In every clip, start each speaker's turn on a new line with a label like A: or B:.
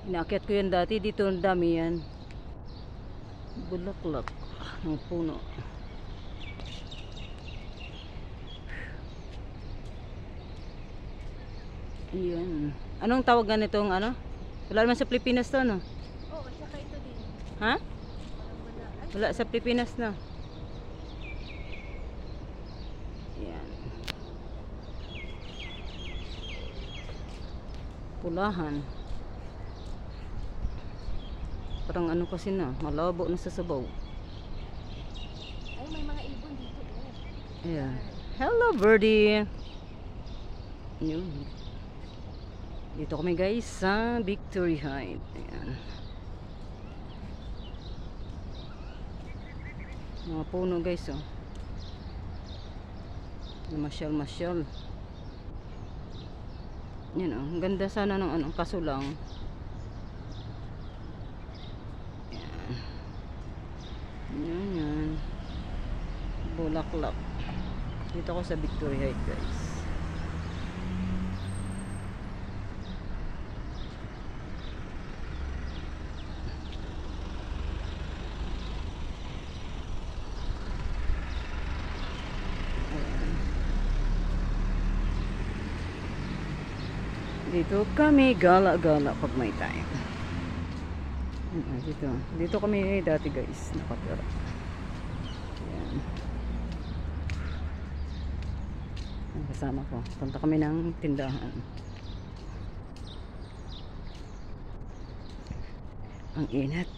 A: Inaakyat ko yan dati. Dito ang dami yan. Bulaklak ng puno. Ayan. Anong tawagan nitong ano? Wala naman sa Pilipinas to, no?
B: Oo, tsaka ito din.
A: Ha?
B: Parang wala. Ay,
A: Wala sa Pilipinas, no? Ayan. Pulahan. Parang ano kasi na, malabo na sa sabaw.
B: ay, may mga ibon dito. Oh.
A: Ayan. Hello, birdie! Yun. Dito kami guys sa Victory Heights. Ayan. Mga puno guys, oh. Masyal. Yan, oh. Ang ganda sana ng ano, kaso lang. Yan. Bulaklak. Dito ako sa Victory Heights guys. Dito kami gala-gala pag may time. Dito kami dati guys nakatira. Ayan. Kasama ko. Punta kami ng tindahan. Ang init.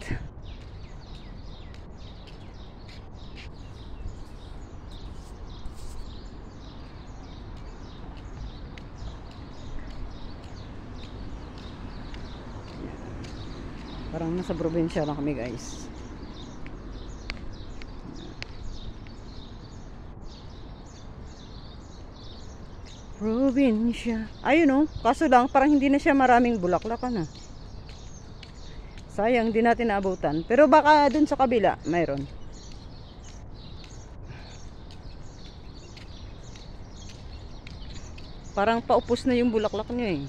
A: Parang nasa probinsya lang kami guys. Probinsya. Ayun oh. Kaso lang parang hindi na siya maraming bulaklak na. Sayang di natin naabutan. Pero baka dun sa kabila mayroon. Parang paupos na yung bulaklak niya eh.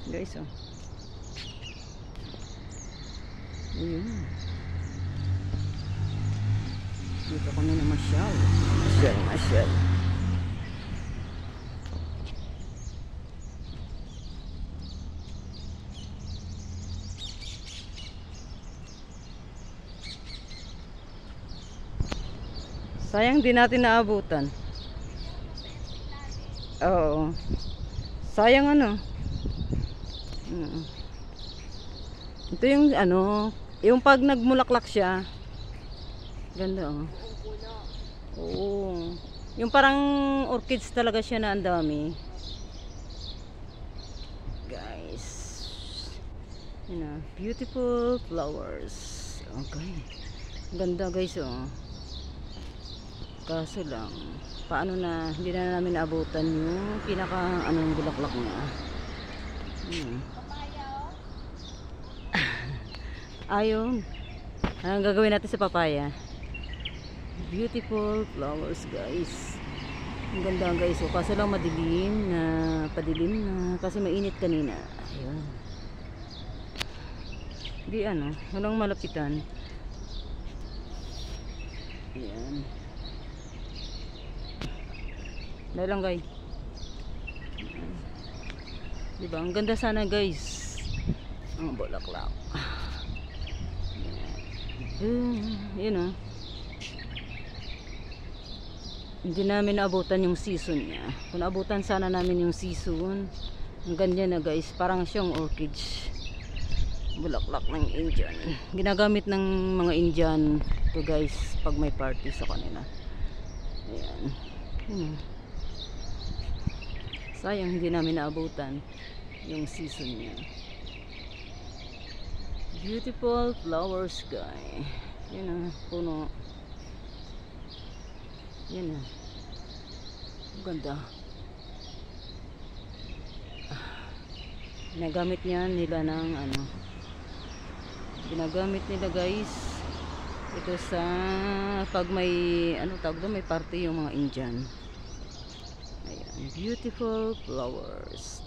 A: Guys oh. Ayun. Dito kami na masyal. Sayang din natin naabutan. Oo. Sayang ano. Ito yung ano, yung pag nagmulaklak siya. Ganda oh. Oo. Yung parang orchids talaga siya na ang dami. Guys. You know, beautiful flowers. Okay. Ganda guys oh. Kaso lang, paano na hindi na namin naabutan yung pinaka anong bulaklak niya. Ayun. Anong gagawin natin sa papaya? Beautiful flowers guys. Ang ganda guys. O, kaso lang madilim na, padilim na kasi mainit kanina. Ayun. Di ano, walang malapitan. Ayan. Dahil lang guys. Diba? Ang ganda sana guys. Ang bulaklak. Yun o. Hindi namin naabutan yung season niya. Kung naabutan sana namin yung season, ang ganda na guys. Parang siyang orchids. Bulaklak ng Indian. Ginagamit ng mga Indian to guys pag may party sa kanila. Ayan. Sayang hindi namin naabutan yung season niya. Beautiful flowers guy. Yan ang puno. Yan na. Ganda. Ginagamit niya nila ng ano. Ginagamit nila guys. Ito sa pag may ano tawag doon, may party yung mga Indian. Ayan, beautiful flowers.